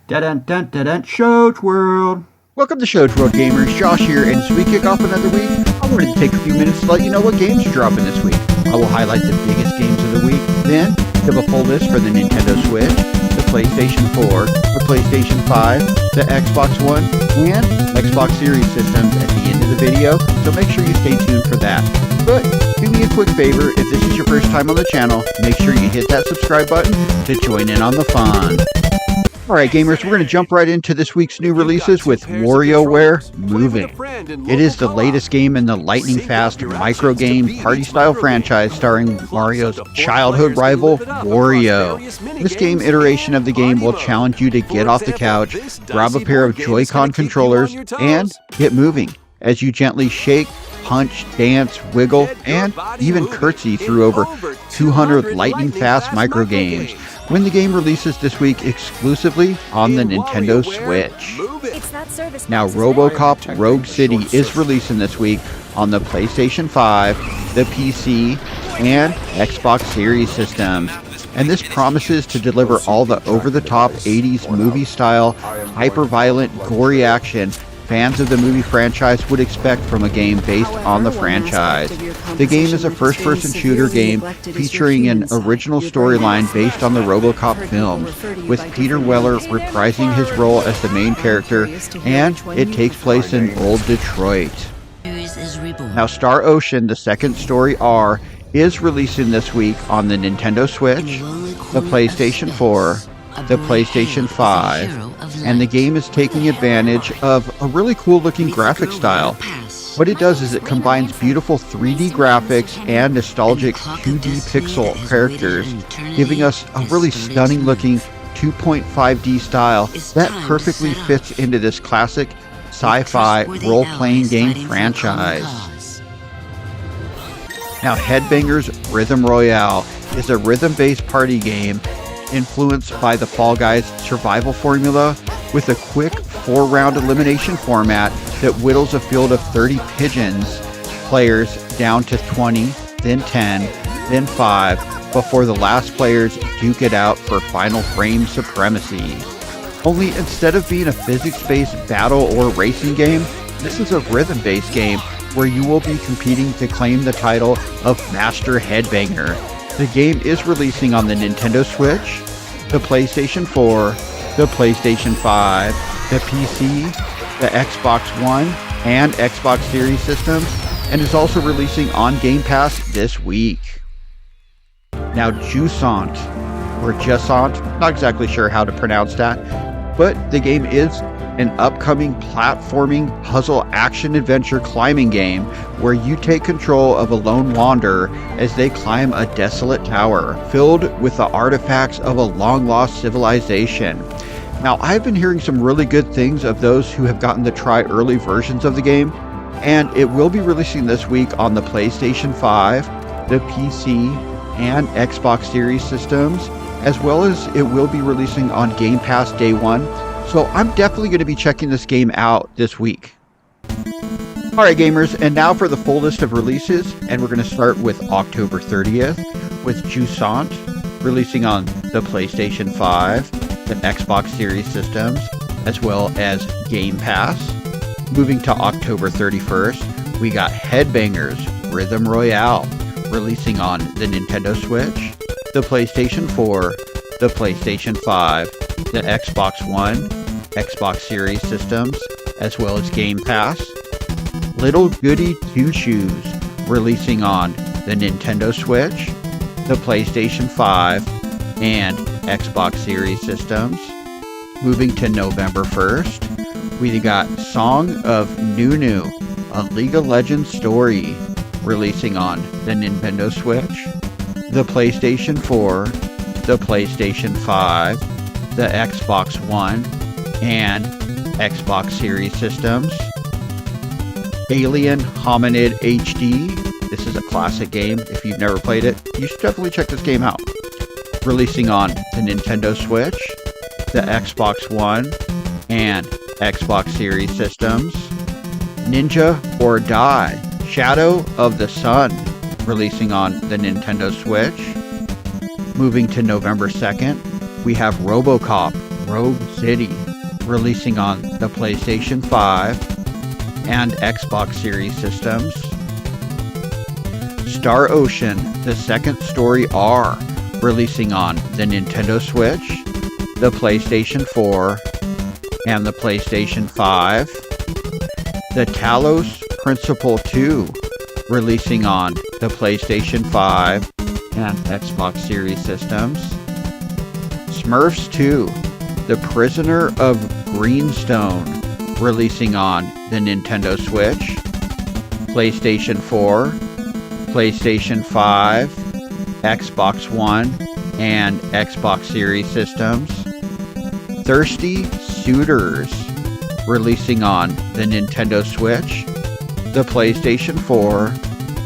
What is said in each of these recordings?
Dun-dun-dun-dun-dun, Shows World. Welcome to Shows World Gamers. Josh here, and as we kick off another week, I wanted to take a few minutes to let you know what games are dropping this week. I will highlight the biggest games of the week, then give a full list for the Nintendo Switch, the PlayStation 4, the PlayStation 5, the Xbox One, and Xbox Series systems at the end of the video, so make sure you stay tuned for that. But do me a quick favor, if this is your first time on the channel, make sure you hit that subscribe button to join in on the fun. Alright gamers, we're going to jump right into this week's new releases with WarioWare Moving. It is the latest game in the lightning-fast micro game party-style franchise starring Mario's childhood rival, Wario. This game iteration of the game will challenge you to get off the couch, grab a pair of Joy-Con controllers, and get moving as you gently shake, punch, dance, wiggle, and even curtsy through over 200 lightning-fast micro games when the game releases this week exclusively on the Nintendo Switch. Now, RoboCop Rogue City is releasing this week on the PlayStation 5, the PC, and Xbox Series systems. And this promises to deliver all the over-the-top 80s movie-style, hyper-violent, gory action fans of the movie franchise would expect from a game based on the franchise. The game is a first-person shooter game featuring an original storyline based on the RoboCop films, with Peter Weller reprising his role as the main character, and it takes place in old Detroit. Now, Star Ocean: The Second Story R is releasing this week on the Nintendo Switch, the PlayStation 4, the PlayStation 5, and the game is taking advantage of a really cool looking graphic style. What it does is it combines beautiful 3D graphics and nostalgic 2D pixel characters, giving us a really stunning looking 2.5D style that perfectly fits into this classic sci-fi role-playing game franchise. Now, Headbangers Rhythm Royale is a rhythm-based party game influenced by the Fall Guys survival formula, with a quick 4-round elimination format that whittles a field of 30 pigeons players down to 20, then 10, then 5, before the last players duke it out for final frame supremacy. Only instead of being a physics-based battle or racing game, this is a rhythm-based game where you will be competing to claim the title of Master Headbanger. The game is releasing on the Nintendo Switch, the PlayStation 4, the PlayStation 5, the PC, the Xbox One, and Xbox Series systems, and is also releasing on Game Pass this week. Now, Jusant, or Jusant, not exactly sure how to pronounce that, but the game is an upcoming platforming puzzle action-adventure climbing game where you take control of a lone wanderer as they climb a desolate tower filled with the artifacts of a long-lost civilization. Now, I've been hearing some really good things of those who have gotten to try early versions of the game, and it will be releasing this week on the PlayStation 5, the PC, and Xbox Series systems, as well as it will be releasing on Game Pass Day 1. So I'm definitely going to be checking this game out this week. Alright gamers, and now for the full list of releases, and we're going to start with October 30th with Jusant, releasing on the PlayStation 5, the Xbox Series systems, as well as Game Pass. Moving to October 31st, we got Headbangers Rhythm Royale, releasing on the Nintendo Switch, the PlayStation 4, the PlayStation 5, the Xbox One, Xbox Series systems, as well as Game Pass. Little Goody Two Shoes, releasing on the Nintendo Switch, the PlayStation 5, and Xbox Series systems. Moving to November 1st, we got Song of Nunu, a League of Legends story, releasing on the Nintendo Switch, the PlayStation 4, the PlayStation 5, the Xbox One, and Xbox Series systems. Alien Hominid HD. This is a classic game. If you've never played it, you should definitely check this game out. Releasing on the Nintendo Switch, the Xbox One, and Xbox Series systems. Ninja or Die, Shadow of the Sun, releasing on the Nintendo Switch. Moving to November 2nd, we have RoboCop Rogue City, releasing on the PlayStation 5 and Xbox Series systems. Star Ocean: The Second Story R, releasing on the Nintendo Switch, the PlayStation 4, and the PlayStation 5. The Talos Principle 2, releasing on the PlayStation 5 and Xbox Series systems. Smurfs 2: The Prisoner of Greenstone, releasing on the Nintendo Switch, PlayStation 4, PlayStation 5, Xbox One, and Xbox Series systems. Thirsty Suitors, releasing on the Nintendo Switch, the PlayStation 4,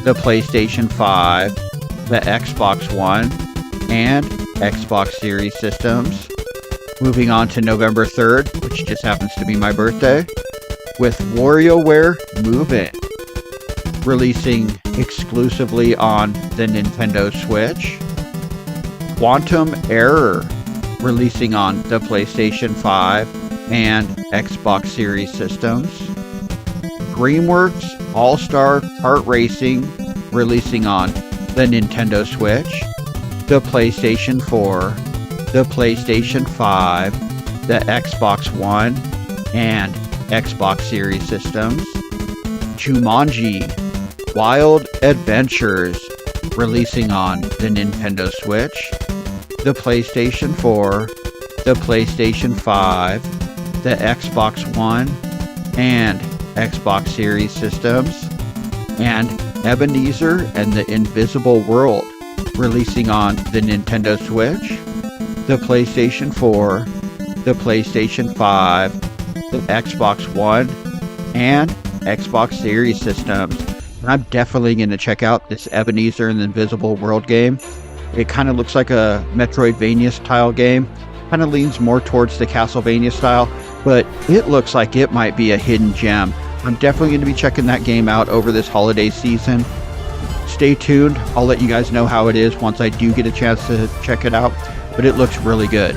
the PlayStation 5, the Xbox One, and Xbox Series systems. Moving on to November 3rd, which just happens to be my birthday, with WarioWare Move It, releasing exclusively on the Nintendo Switch. Quantum Error, releasing on the PlayStation 5 and Xbox Series systems. DreamWorks All-Star Kart Racing, releasing on the Nintendo Switch, the PlayStation 4, the PlayStation 5, the Xbox One, and Xbox Series systems. Jumanji: Wild Adventures, releasing on the Nintendo Switch, the PlayStation 4, the PlayStation 5, the Xbox One, and Xbox Series systems. And Ebenezer and the Invisible World, releasing on the Nintendo Switch, the PlayStation 4, the PlayStation 5, the Xbox One, and Xbox Series systems. And I'm definitely going to check out this Ebenezer and the Invisible World game. It kind of looks like a Metroidvania style game. Kind of leans more towards the Castlevania style, but it looks like it might be a hidden gem. I'm definitely going to be checking that game out over this holiday season. Stay tuned. I'll let you guys know how it is once I do get a chance to check it out, but it looks really good.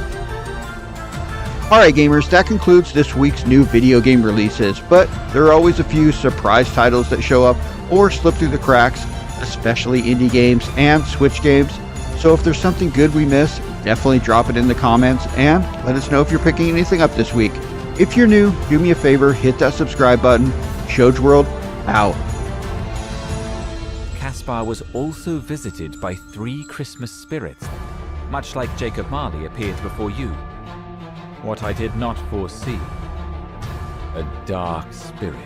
Alright gamers, that concludes this week's new video game releases, but there are always a few surprise titles that show up or slip through the cracks, especially indie games and Switch games. So if there's something good we miss, definitely drop it in the comments and let us know if you're picking anything up this week. If you're new, do me a favor, hit that subscribe button. Shoge World, out. Caspar was also visited by 3 Christmas spirits, much like Jacob Marley appeared before you. What I did not foresee, a dark spirit.